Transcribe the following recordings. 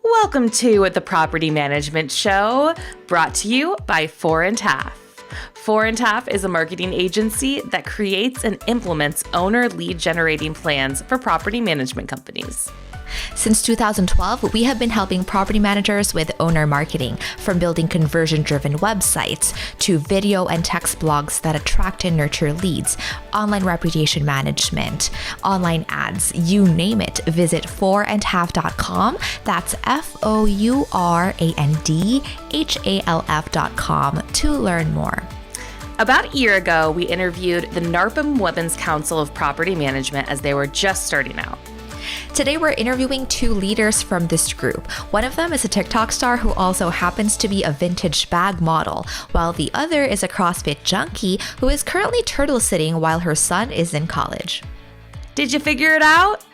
Welcome to the Property Management Show, brought to you by 4.5. 4.5 is a marketing agency that creates and implements owner lead generating plans for property management companies. Since 2012, we have been helping property managers with owner marketing, from building conversion-driven websites to video and text blogs that attract and nurture leads, online reputation management, online ads, you name it. Visit 4andhalf.com. That's FOURANDHALF.com to learn more. About a year ago, we interviewed the NARPM Women's Council of Property Management as they were just starting out. Today, we're interviewing two leaders from this group. One of them is a TikTok star who also happens to be a vintage bag model, while the other is a CrossFit junkie who is currently turtle sitting while her son is in college. Did you figure it out?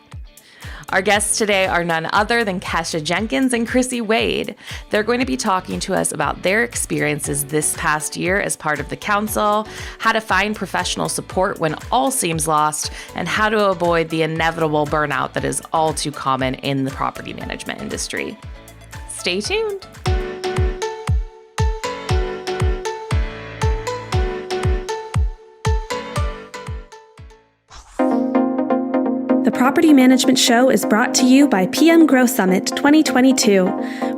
Our guests today are none other than Kesha Jenkins and Chrissy Wade. They're going to be talking to us about their experiences this past year as part of the council, how to find professional support when all seems lost, and how to avoid the inevitable burnout that is all too common in the property management industry. Stay tuned. The Property Management Show is brought to you by PM Grow Summit 2022.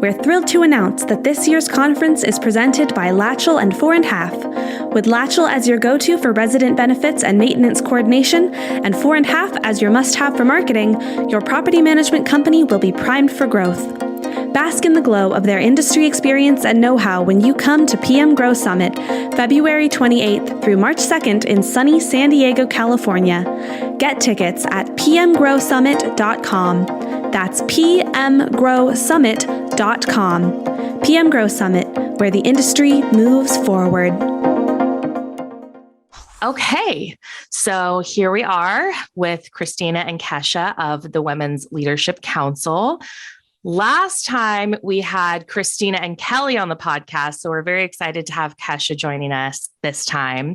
We're thrilled to announce that this year's conference is presented by Latchel and 4.5. With Latchel as your go-to for resident benefits and maintenance coordination, and 4.5 as your must-have for marketing, your property management company will be primed for growth. Bask in the glow of their industry experience and know-how when you come to PM Grow Summit, February 28th through March 2nd in sunny San Diego, California. Get tickets at pmgrowsummit.com. That's pmgrowsummit.com. PM Grow Summit, where the industry moves forward. Okay, so here we are with Christina and Kesha of the Women's Leadership Council. Last time we had Christina and Kelly on the podcast, so we're very excited to have Kesha joining us this time.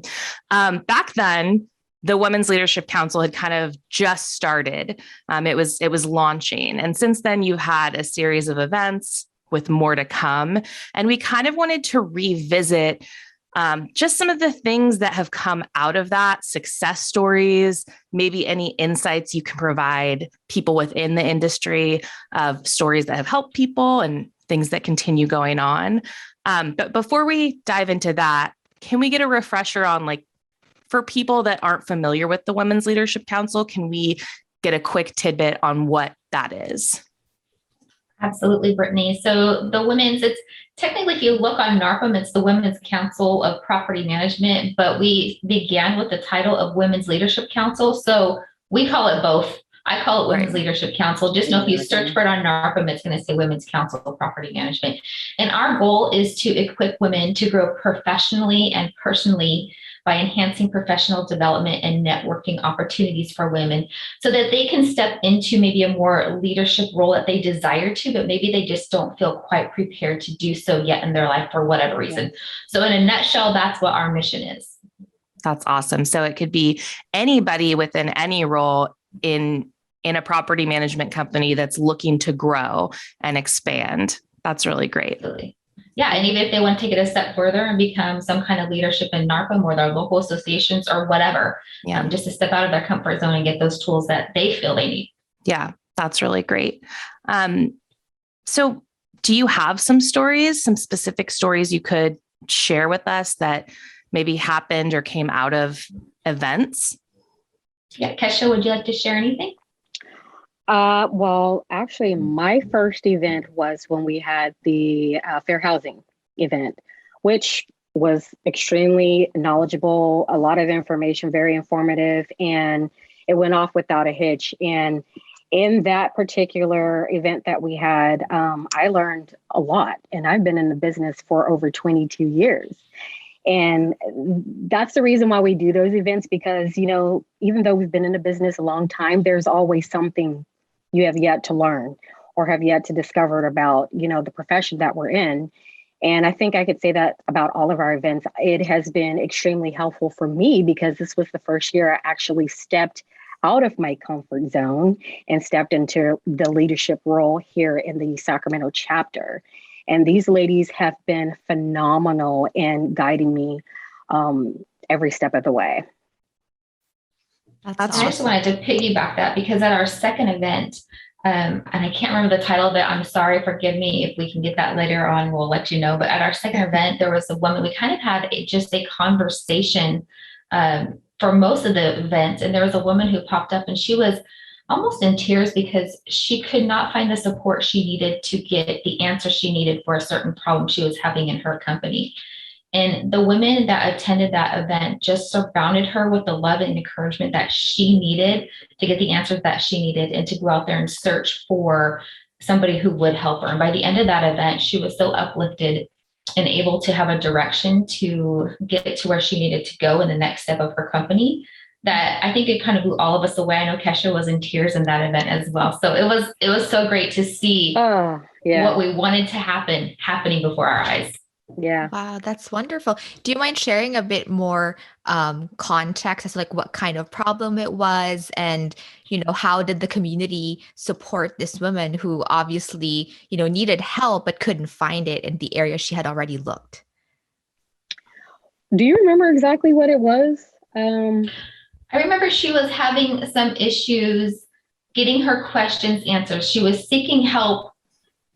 Back then, the Women's Leadership Council had kind of just started. It was launching, and since then you've had a series of events with more to come. And we kind of wanted to revisit just some of the things that have come out of that, success stories, maybe any insights you can provide people within the industry of stories that have helped people and things that continue going on. But before we dive into that, can we get a refresher on, like, for people that aren't familiar with the Women's Leadership Council, can we get a quick tidbit on what that is? Absolutely, Brittany. So it's technically, if you look on NARPM, it's the Women's Council of Property Management, but we began with the title of Women's Leadership Council. So we call it both. I call it Women's Leadership Council. Just know if you search for it on NARPM, it's going to say Women's Council of Property Management. And our goal is to equip women to grow professionally and personally by enhancing professional development and networking opportunities for women so that they can step into maybe a more leadership role that they desire to, but maybe they just don't feel quite prepared to do so yet in their life for whatever reason. So in a nutshell, that's what our mission is. That's awesome. So it could be anybody within any role in a property management company that's looking to grow and expand. That's really great. Absolutely. Yeah, and even if they want to take it a step further and become some kind of leadership in NARPM or their local associations or whatever, just to step out of their comfort zone and get those tools that they feel they need. Yeah, that's really great. So do you have some stories, some specific stories you could share with us that maybe happened or came out of events? Yeah, Kesha, would you like to share anything? Well, actually, my first event was when we had the fair housing event, which was extremely knowledgeable, a lot of information, very informative, and it went off without a hitch. And in that particular event that we had, I learned a lot, and I've been in the business for over 22 years. And that's the reason why we do those events, because, even though we've been in the business a long time, there's always something you have yet to learn or have yet to discover about, the profession that we're in. And I think I could say that about all of our events. It has been extremely helpful for me because this was the first year I actually stepped out of my comfort zone and stepped into the leadership role here in the Sacramento chapter. And these ladies have been phenomenal in guiding me every step of the way. That's I awesome. just wanted to piggyback that because at our second event, and I can't remember the title of it. I'm sorry, forgive me. If we can get that later on, we'll let you know. But at our second event, there was a woman, we kind of had just a conversation for most of the events. And there was a woman who popped up and she was almost in tears because she could not find the support she needed to get the answer she needed for a certain problem she was having in her company. And the women that attended that event just surrounded her with the love and encouragement that she needed to get the answers that she needed and to go out there and search for somebody who would help her. And by the end of that event, she was so uplifted and able to have a direction to get to where she needed to go in the next step of her company that I think it kind of blew all of us away. I know Kesha was in tears in that event as well. So it was so great to see what we wanted to happen happening before our eyes. Yeah. Wow, that's wonderful. Do you mind sharing a bit more context as to like what kind of problem it was, and how did the community support this woman who obviously needed help but couldn't find it in the area she had already looked? Do you remember exactly what it was? I remember she was having some issues getting her questions answered. She was seeking help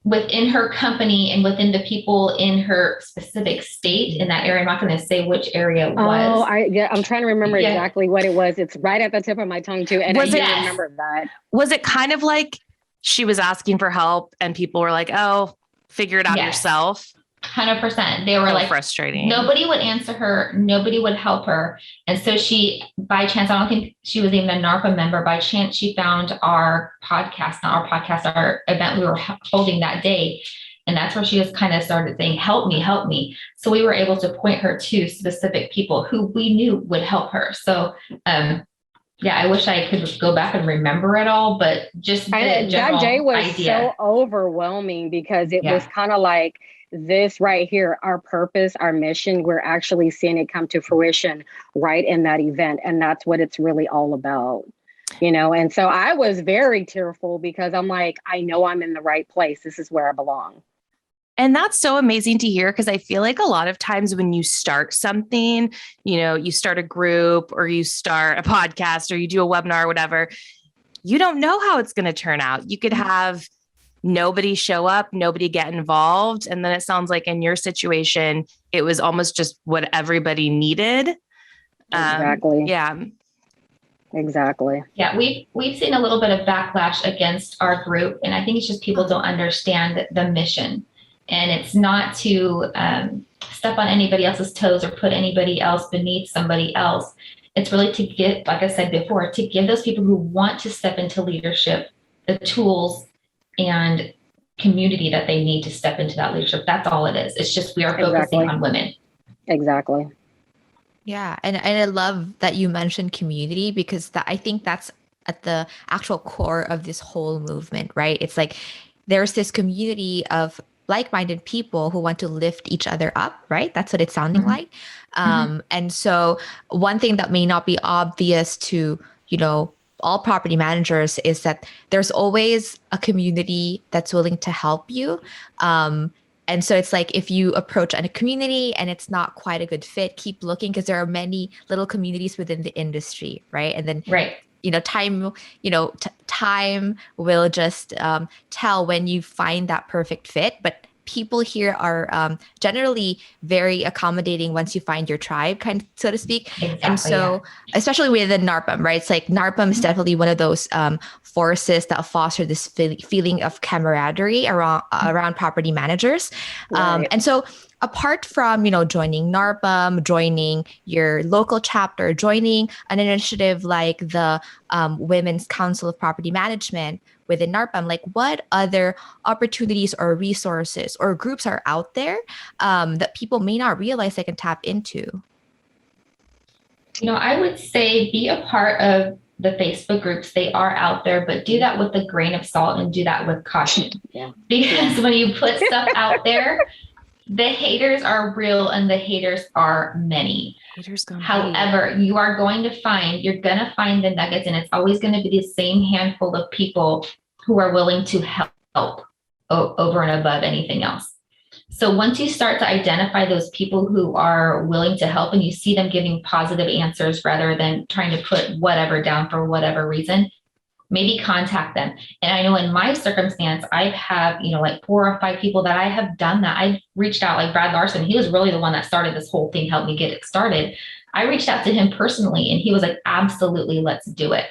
within her company and within the people in her specific state in that area. I'm not going to say which area it was. I'm trying to remember exactly what it was. It's right at the tip of my tongue too. And I do remember that. Was it kind of like she was asking for help and people were like, oh, figure it out yourself? 100%. They were like frustrating. Nobody would answer her. Nobody would help her. And so she, by chance, I don't think she was even a NARPM member. By chance, she found our event we were holding that day. And that's where she just kind of started saying, help me, help me. So we were able to point her to specific people who we knew would help her. So, I wish I could go back and remember it all, but just the general that day was idea. So overwhelming because it was kind of like, this right here, our purpose, our mission, we're actually seeing it come to fruition right in that event. And that's what it's really all about, And so I was very tearful because I'm like, I know I'm in the right place. This is where I belong. And that's so amazing to hear, because I feel like a lot of times when you start something, you start a group or you start a podcast or you do a webinar or whatever, you don't know how it's going to turn out. You could have nobody show up, nobody get involved. And then it sounds like in your situation, it was almost just what everybody needed. Exactly. Exactly. Yeah, we've seen a little bit of backlash against our group. And I think it's just people don't understand the mission. And it's not to step on anybody else's toes or put anybody else beneath somebody else. It's really to get, like I said before, to give those people who want to step into leadership the tools and community that they need to step into that leadership. That's all it is. It's just we are focusing on women. Exactly. Yeah. And I love that you mentioned community, because I think that's at the actual core of this whole movement, right? It's like there's this community of like-minded people who want to lift each other up, right? That's what it's sounding like. And so one thing that may not be obvious to, all property managers is that there's always a community that's willing to help you. And so it's like, if you approach a community and it's not quite a good fit, keep looking, because there are many little communities within the industry, right? And then, time will just tell when you find that perfect fit. But people here are generally very accommodating once you find your tribe, kind of, so to speak. Exactly, and so, especially within NARPM, right? It's like NARPM is definitely one of those forces that foster this feeling of camaraderie around property managers. Right. And so, apart from, joining NARPM, joining your local chapter, joining an initiative like the Women's Council of Property Management within NARPM, like what other opportunities or resources or groups are out there that people may not realize they can tap into? I would say be a part of the Facebook groups. They are out there, but do that with a grain of salt and do that with caution. Because when you put stuff out there, The haters are real and the haters are many. Haters gonna However, you're going to find the nuggets, and it's always going to be the same handful of people who are willing to help over and above anything else. So once you start to identify those people who are willing to help and you see them giving positive answers rather than trying to put whatever down for whatever reason, maybe contact them. And I know in my circumstance, I have, like 4 or 5 people that I have done that. I've reached out, like Brad Larson. He was really the one that started this whole thing, helped me get it started. I reached out to him personally and he was like, absolutely, let's do it.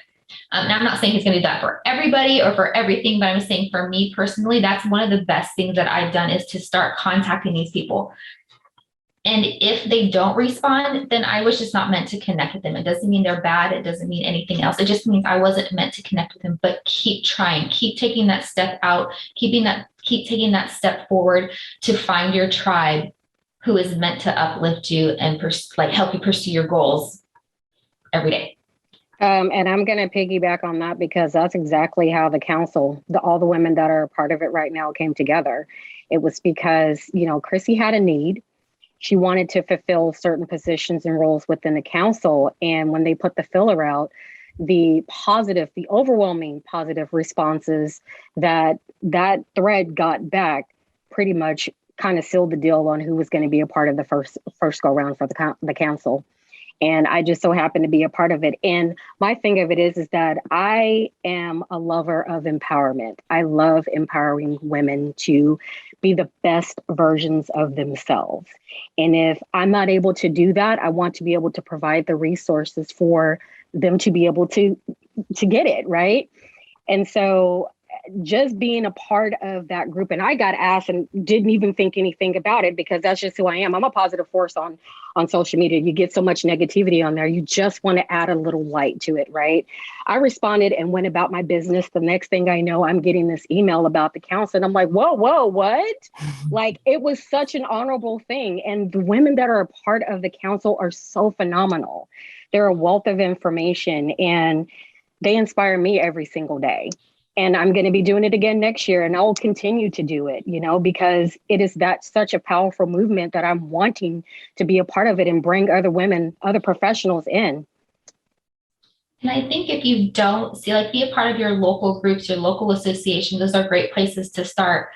Now, I'm not saying he's going to do that for everybody or for everything, but I'm saying for me personally, that's one of the best things that I've done is to start contacting these people. And if they don't respond, then I was just not meant to connect with them. It doesn't mean they're bad. It doesn't mean anything else. It just means I wasn't meant to connect with them, but keep trying, keep taking that step out, keep taking that step forward to find your tribe who is meant to uplift you and help you pursue your goals every day. And I'm going to piggyback on that because that's exactly how the council, all the women that are a part of it right now came together. It was because, Chrissy had a need. She wanted to fulfill certain positions and roles within the council. And when they put the filler out, the overwhelming positive responses that thread got back pretty much kind of sealed the deal on who was going to be a part of the first go round for the council. And I just so happened to be a part of it. And my thing of it is that I am a lover of empowerment. I love empowering women to be the best versions of themselves. And if I'm not able to do that, I want to be able to provide the resources for them to be able to get it, right? And so just being a part of that group, and I got asked and didn't even think anything about it because that's just who I am. I'm a positive force on social media. You get so much negativity on there. You just want to add a little light to it, right? I responded and went about my business. The next thing I know, I'm getting this email about the council. And I'm like, whoa, what? Like, it was such an honorable thing. And the women that are a part of the council are so phenomenal. They're a wealth of information and they inspire me every single day. And I'm going to be doing it again next year, and I'll continue to do it, because it is such a powerful movement that I'm wanting to be a part of it and bring other women, other professionals in. And I think if you don't see, be a part of your local groups, your local association, those are great places to start.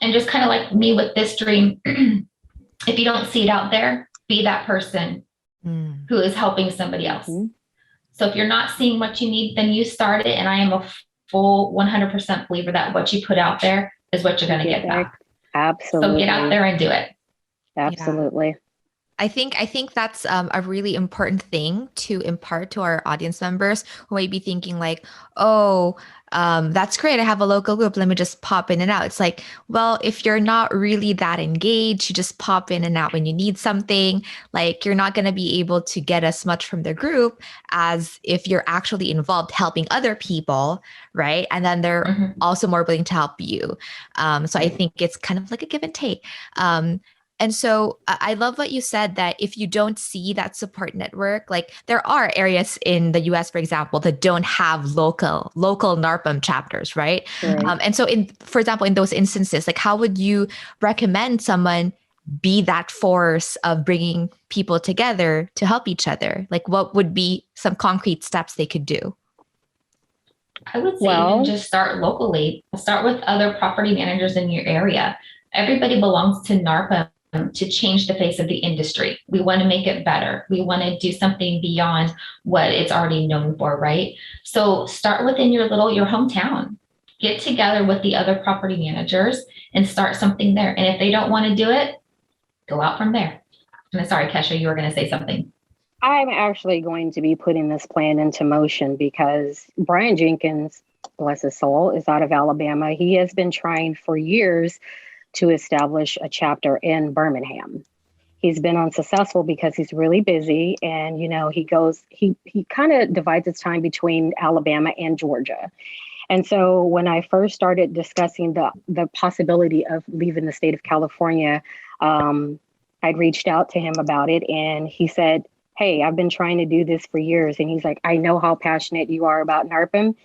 And just kind of like me with this dream, if you don't see it out there, be that person who is helping somebody else. Mm-hmm. So if you're not seeing what you need, then you start it. And I am a full 100% believer that what you put out there is what you're going to get back. Absolutely. So get out there and do it. Absolutely. Yeah. I think that's a really important thing to impart to our audience members who may be thinking like, oh, that's great. I have a local group. Let me just pop in and out. It's like, well, if you're not really that engaged, you just pop in and out when you need something. Like, you're not going to be able to get as much from the group as if you're actually involved helping other people, right? And then they're also more willing to help you. So I think it's kind of like a give and take. And so I love what you said that if you don't see that support network, like there are areas in the US, for example, that don't have local NARPM chapters, right? And so for example, in those instances, like how would you recommend someone be that force of bringing people together to help each other? Like what would be some concrete steps they could do? I would say even just start locally. Start with other property managers in your area. Everybody belongs to NARPM to change the face of the industry. We want to make it better. We want to do something beyond what it's already known for, right? So start within your hometown. Get together with the other property managers and start something there. And if they don't want to do it, go out from there. I'm sorry, Kesha, you were going to say something. I'm actually going to be putting this plan into motion because Brian Jenkins, bless his soul, is out of Alabama. He has been trying for years to establish a chapter in Birmingham. He's been unsuccessful because he's really busy and, he kind of divides his time between Alabama and Georgia. And so when I first started discussing the possibility of leaving the state of California, I'd reached out to him about it and he said, hey, I've been trying to do this for years. And he's like, I know how passionate you are about NARPM.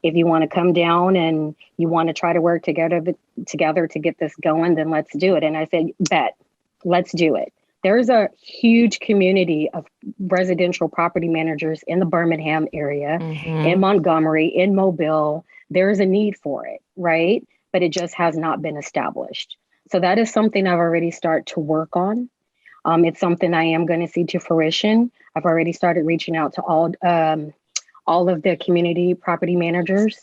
If you want to come down and you want to try to work together to get this going, then let's do it. And I said, bet. Let's do it. There's a huge community of residential property managers in the Birmingham area, in Montgomery, in Mobile. There's a need for it, right? But it just has not been established. So that is something I've already started to work on. It's something I am going to see to fruition. I've already started reaching out to all of the community property managers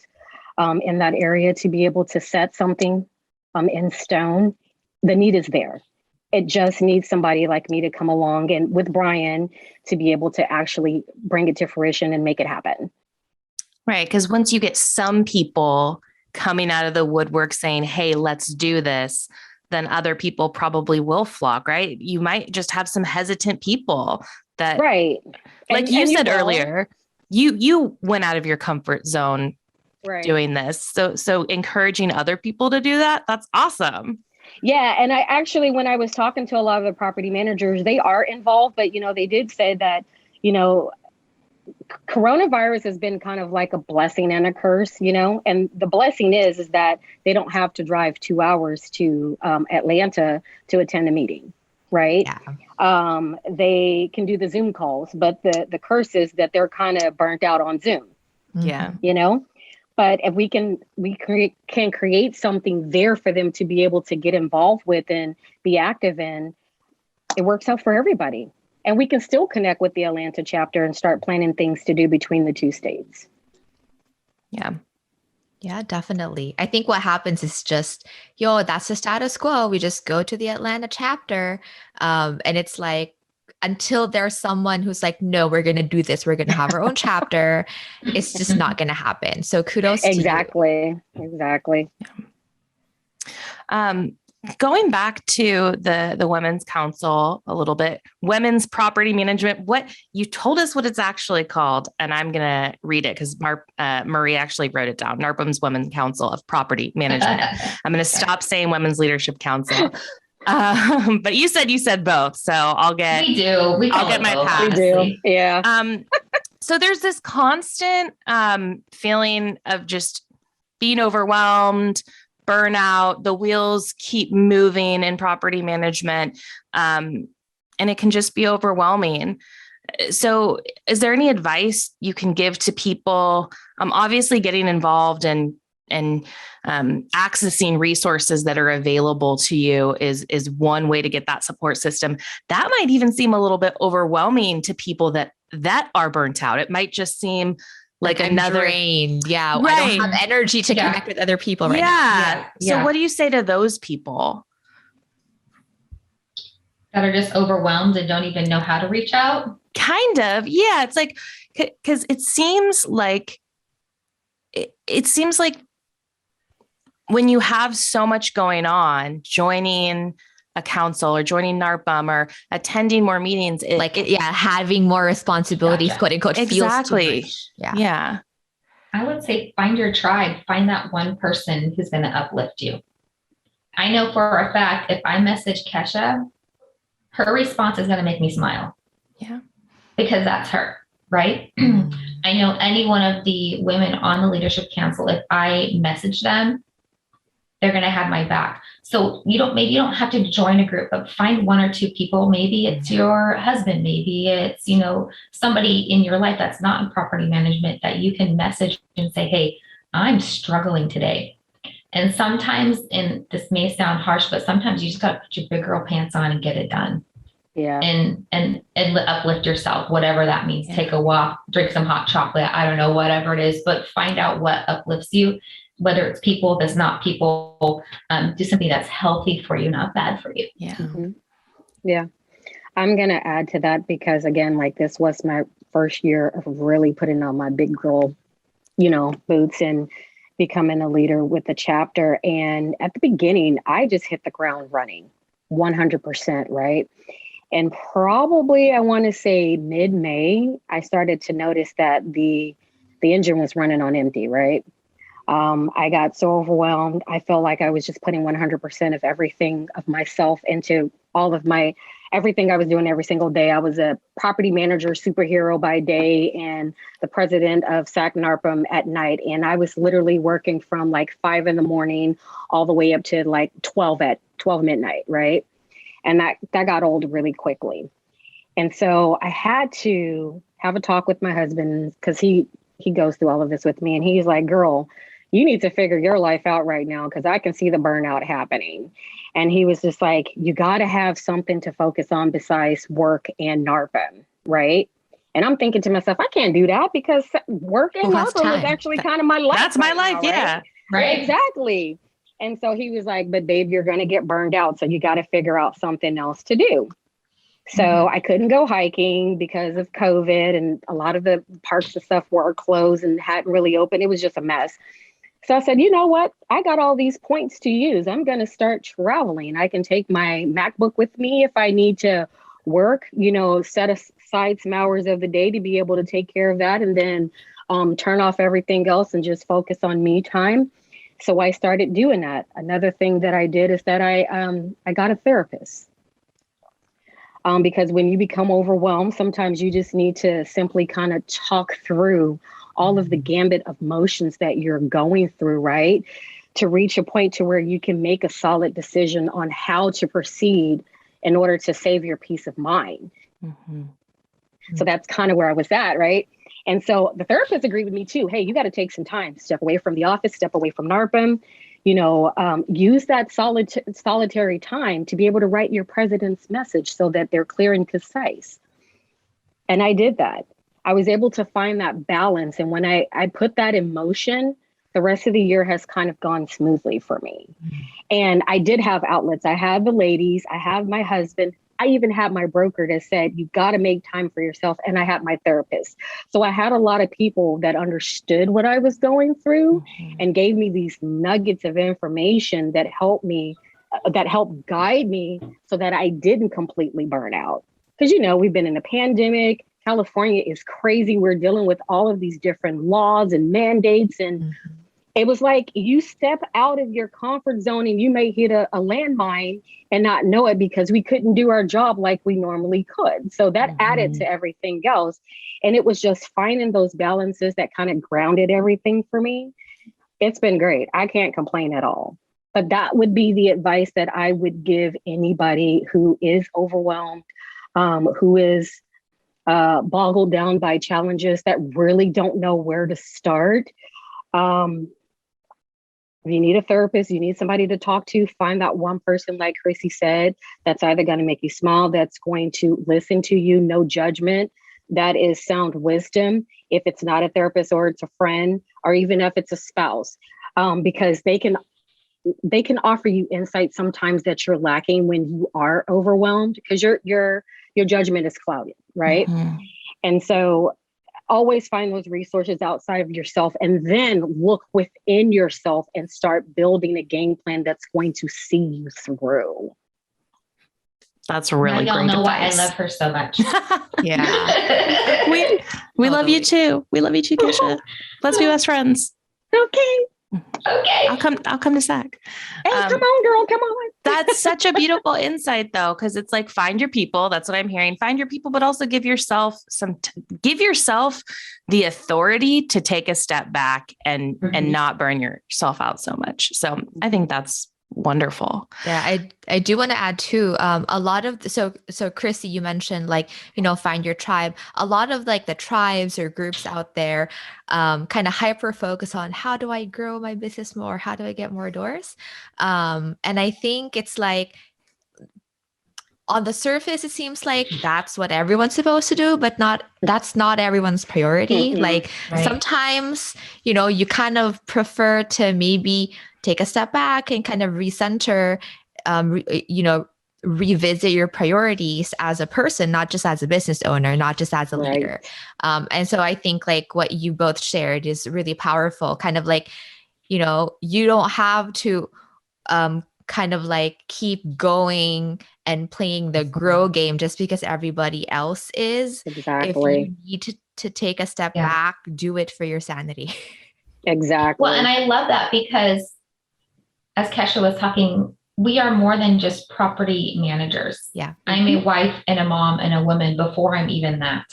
in that area to be able to set something in stone. The need is there. It just needs somebody like me to come along and with Brian to be able to actually bring it to fruition and make it happen. Right. Because once you get some people coming out of the woodwork saying, hey, let's do this, then other people probably will flock, right? You might just have some hesitant people that, right. Like you said earlier, you went out of your comfort zone doing this. So encouraging other people to do that, that's awesome. Yeah. And I actually, when I was talking to a lot of the property managers, they are involved, but, they did say that, coronavirus has been kind of like a blessing and a curse, and the blessing is that they don't have to drive 2 hours to Atlanta to attend a meeting. Right. Yeah. They can do the Zoom calls, but the curse is that they're kind of burnt out on Zoom. Yeah. But if we can create something there for them to be able to get involved with and be active in, it works out for everybody. And we can still connect with the Atlanta chapter and start planning things to do between the two states. Yeah. Yeah, definitely. I think what happens is just, that's the status quo. We just go to the Atlanta chapter. And it's like, until there's someone who's like, no, we're going to do this. We're going to have our own chapter. It's just not going to happen. So kudos to you. Exactly. Going back to the Women's Council a little bit, Women's Property Management, what you told us what it's actually called, and I'm going to read it because Marie actually wrote it down. NARPM's Women's Council of Property Management. I'm going to stop saying Women's Leadership Council. But you said both, so I'll get. We do. I'll get my pass. We do. Yeah. So there's this constant feeling of just being overwhelmed, burnout. The wheels keep moving in property management, and it can just be overwhelming. So, is there any advice you can give to people? Obviously, getting involved and accessing resources that are available to you is one way to get that support system. That might even seem a little bit overwhelming to people that are burnt out. It might just seem like another drained. Yeah. Right. I don't have energy to connect with other people right now. So what do you say to those people that are just overwhelmed and don't even know how to reach out? Kind of. Yeah. It's like, because it seems like when you have so much going on, joining a council or joining NARPM or attending more meetings, having more responsibilities, Gotcha. quote unquote, exactly. feels too much. Yeah. I would say find your tribe, find that one person who's going to uplift you. I know for a fact, if I message Kesha, her response is going to make me smile. Yeah. Because that's her, right? I know any one of the women on the leadership council, if I message them, they're going to have my back. So maybe you don't have to join a group, but find one or two people. Maybe it's your husband. Maybe it's, somebody in your life that's not in property management that you can message and say, hey, I'm struggling today. And sometimes, and this may sound harsh, but sometimes you just got to put your big girl pants on and get it done. Yeah. And uplift yourself, whatever that means. Yeah. Take a walk, drink some hot chocolate. I don't know, whatever it is, but find out what uplifts you, whether it's people, that's not people. Do something that's healthy for you, not bad for you. Yeah. Mm-hmm. Yeah. I'm going to add to that because again, this was my first year of really putting on my big girl, boots and becoming a leader with the chapter. And at the beginning, I just hit the ground running 100%. Right. And probably, I want to say mid-May, I started to notice that the engine was running on empty, right? I got so overwhelmed. I felt like I was just putting 100% of everything of myself into all of everything I was doing every single day. I was a property manager superhero by day and the president of SAC NARPM at night. And I was literally working from 5 a.m. all the way up to 12 midnight, right? And that got old really quickly. And so I had to have a talk with my husband, because he goes through all of this with me. And he's like, girl, you need to figure your life out right now, because I can see the burnout happening. And he was just like, you got to have something to focus on besides work and NARPM, right? And I'm thinking to myself, I can't do that, because work and NARPM is actually kind of my life. That's my life. Now, yeah. Right. Exactly. And so he was like, but babe, you're going to get burned out. So you got to figure out something else to do. So I couldn't go hiking because of COVID, and a lot of the parks and stuff were closed and hadn't really opened. It was just a mess. So I said, you know what? I got all these points to use. I'm going to start traveling. I can take my MacBook with me if I need to work, set aside some hours of the day to be able to take care of that, and then turn off everything else and just focus on me time. So I started doing that. Another thing that I did is that I got a therapist. Because when you become overwhelmed, sometimes you just need to simply kind of talk through all of the gambit of emotions that you're going through, right? To reach a point to where you can make a solid decision on how to proceed in order to save your peace of mind. So that's kind of where I was at, right? And so the therapist agreed with me too. Hey, you got to take some time, step away from the office, step away from NARPM, use that solitary time to be able to write your president's message so that they're clear and concise. And I did that. I was able to find that balance. And when I put that in motion, the rest of the year has kind of gone smoothly for me. And I did have outlets. I have the ladies, I have my husband. I even had my broker that said, you got to make time for yourself. And I had my therapist. So I had a lot of people that understood what I was going through and gave me these nuggets of information that helped guide me so that I didn't completely burn out. Because, we've been in a pandemic. California is crazy. We're dealing with all of these different laws and mandates. And it was like you step out of your comfort zone and you may hit a landmine and not know it, because we couldn't do our job like we normally could. So that added to everything else. And it was just finding those balances that kind of grounded everything for me. It's been great. I can't complain at all. But that would be the advice that I would give anybody who is overwhelmed, who is boggled down by challenges, that really don't know where to start. You need a therapist, you need somebody to talk to, find that one person, like Chrissy said, that's either going to make you smile, that's going to listen to you, no judgment. That is sound wisdom. If it's not a therapist or it's a friend, or even if it's a spouse, because they can offer you insight sometimes that you're lacking when you are overwhelmed, because your judgment is clouded, right? And so always find those resources outside of yourself, and then look within yourself and start building a game plan that's going to see you through. That's really great. Y'all know why I advice. love her so much. Yeah. we love you too. We love you too, Kesha. Let's be best friends. Okay. Okay. I'll come to SAC. Hey, come on, girl. Come on. That's such a beautiful insight, though, because it's like, find your people. That's what I'm hearing. Find your people, but also give yourself give yourself the authority to take a step back and not burn yourself out so much. So I think that's wonderful. Yeah, I do want to add too, a lot of, so Chrissy, you mentioned find your tribe. A lot of the tribes or groups out there kind of hyper focus on, how do I grow my business more? How do I get more doors? And I think it's on the surface, it seems like that's what everyone's supposed to do, but that's not everyone's priority. Sometimes, you kind of prefer to maybe take a step back and kind of recenter, revisit your priorities as a person, not just as a business owner, not just as a leader. And so I think what you both shared is really powerful, kind of you don't have to kind of keep going and playing the grow game just because everybody else is. Exactly. If you need to take a step back, do it for your sanity. Exactly. Well, and I love that, because as Kesha was talking, we are more than just property managers. Yeah. I'm a wife and a mom and a woman before I'm even that.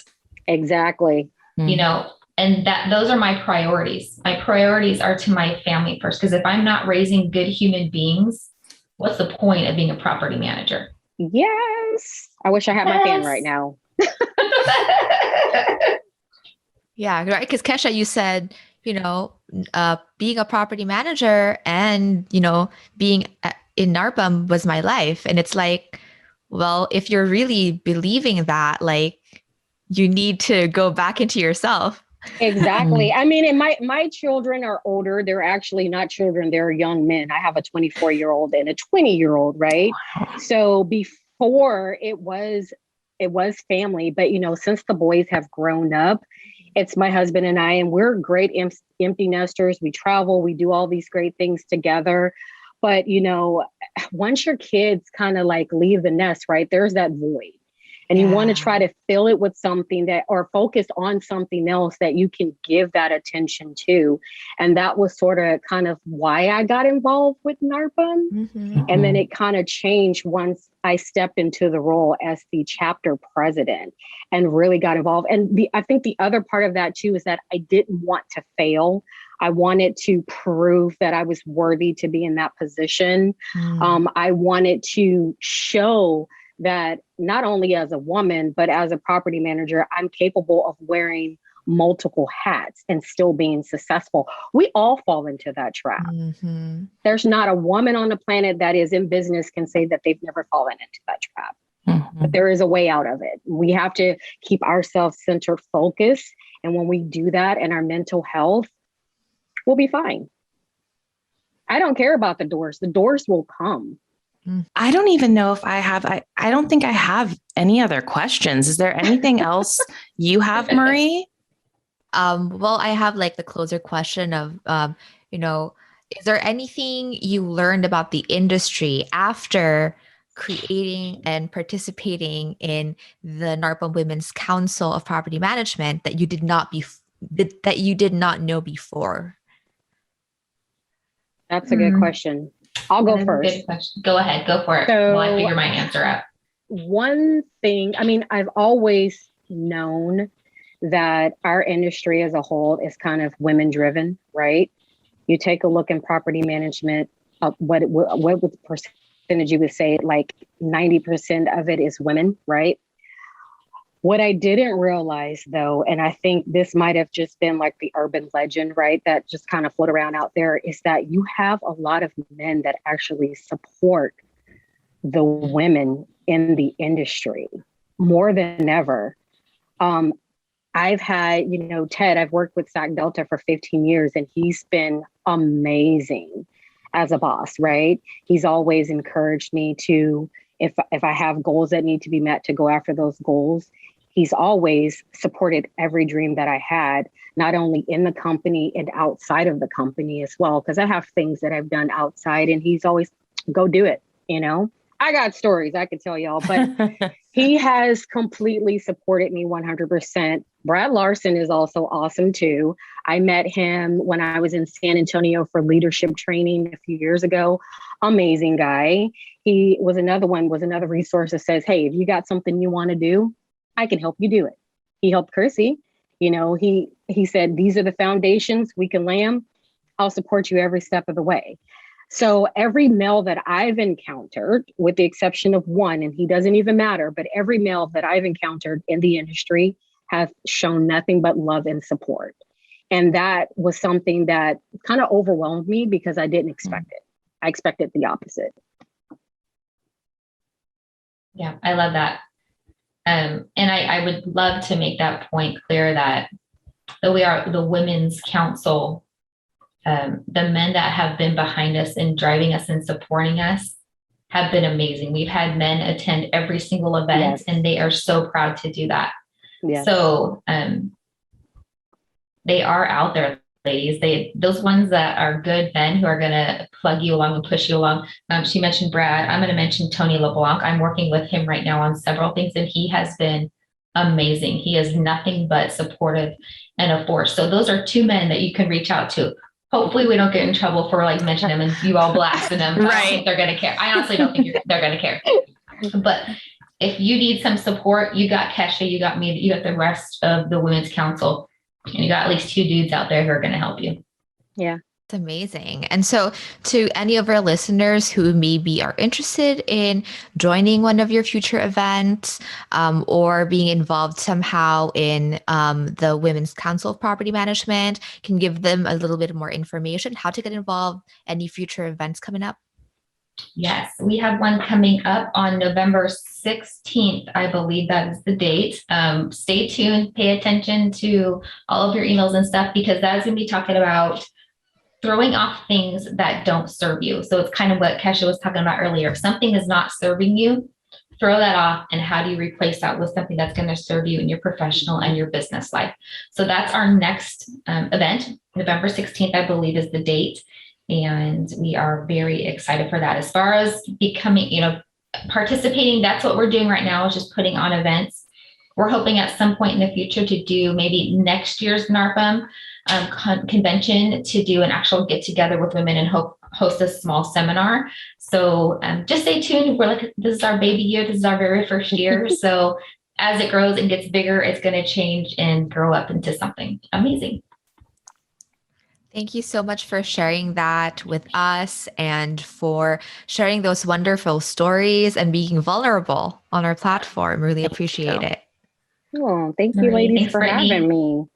Exactly. And those are my priorities. My priorities are to my family first, because if I'm not raising good human beings, what's the point of being a property manager? Yes. I wish I had my fan right now. Yeah, right. Because Kesha, you said, being a property manager and, being in NARPM was my life. And it's like, well, if you're really believing that, like, you need to go back into yourself. Exactly. I mean, and my children are older. They're actually not children. They're young men. I have a 24-year-old and a 20-year-old, right? So before it was family, but since the boys have grown up, it's my husband and I, and we're great empty nesters. We travel, we do all these great things together. But, once your kids kind of like leave the nest, right, there's that void. And you want to try to fill it with something or focus on something else that you can give that attention to. And that was sort of kind of why I got involved with NARPM. Mm-hmm. And then it kind of changed once I stepped into the role as the chapter president and really got involved. And I think the other part of that too is that I didn't want to fail. I wanted to prove that I was worthy to be in that position. I wanted to show that not only as a woman, but as a property manager, I'm capable of wearing multiple hats and still being successful. We all fall into that trap. Mm-hmm. There's not a woman on the planet that is in business can say that they've never fallen into that trap. Mm-hmm. But there is a way out of it. We have to keep ourselves centered focused. And when we do that and our mental health, we'll be fine. I don't care about the doors. The doors will come. I don't even know if I don't think I have any other questions. Is there anything else you have, Marie? Well, I have like the closer question of, is there anything you learned about the industry after creating and participating in the NARPM Women's Council of Property Management that you did not know before? That's a good question. I'll go first. Good question. Go ahead. Go for it. While I figure my answer out. One thing, I've always known that our industry as a whole is kind of women driven, right? You take a look in property management, what percentage you would say, like 90% of it is women, right? What I didn't realize though, and I think this might have just been like the urban legend, right, that just kind of float around out there, is that you have a lot of men that actually support the women in the industry more than ever. I've had, Ted, I've worked with SAC Delta for 15 years and he's been amazing as a boss, right? He's always encouraged me to, if I have goals that need to be met, to go after those goals. He's always supported every dream that I had, not only in the company and outside of the company as well, because I have things that I've done outside and he's always, go do it. I got stories I could tell y'all, but he has completely supported me 100%. Brad Larson is also awesome too. I met him when I was in San Antonio for leadership training a few years ago. Amazing guy. He was another resource that says, hey, if you got something you want to do, I can help you do it. He helped Chrissy. He said, these are the foundations, we can lay them. I'll support you every step of the way. So every male that I've encountered, with the exception of one, and he doesn't even matter, but every male that I've encountered in the industry have shown nothing but love and support. And that was something that kind of overwhelmed me because I didn't expect it. I expected the opposite. Yeah, I love that. And I would love to make that point clear that we are the Women's Council. The men that have been behind us and driving us and supporting us have been amazing. We've had men attend every single event, yes, and they are so proud to do that. Yes. So they are out there, ladies. Those ones that are good men who are going to plug you along and push you along. She mentioned Brad. I'm going to mention Tony LeBlanc. I'm working with him right now on several things, and he has been amazing. He is nothing but supportive and a force. So those are two men that you can reach out to. Hopefully we don't get in trouble for like mentioning them and you all blasting them. Right. I don't think they're going to care. I honestly don't think they're going to care. But if you need some support, you got Kesha, you got me, you got the rest of the Women's Council, and you got at least two dudes out there who are going to help you. Yeah. It's amazing. And so to any of our listeners who maybe are interested in joining one of your future events or being involved somehow in the Women's Council of Property Management, can give them a little bit more information, how to get involved, any future events coming up? Yes, we have one coming up on November 16th. I believe that is the date. Stay tuned, pay attention to all of your emails and stuff, because that's going to be talking about throwing off things that don't serve you. So it's kind of what Kesha was talking about earlier. If something is not serving you, throw that off. And how do you replace that with something that's going to serve you in your professional and your business life? So that's our next event. November 16th, I believe, is the date. And we are very excited for that. As far as becoming, participating, that's what we're doing right now, is just putting on events. We're hoping at some point in the future to do maybe next year's NARPM convention, to do an actual get together with women and host a small seminar. So just stay tuned. This is our baby year. This is our very first year. So as it grows and gets bigger, it's going to change and grow up into something amazing. Thank you so much for sharing that with us and for sharing those wonderful stories and being vulnerable on our platform. Really appreciate it. Oh, thank you, ladies, Thanks, for Brittany. having me.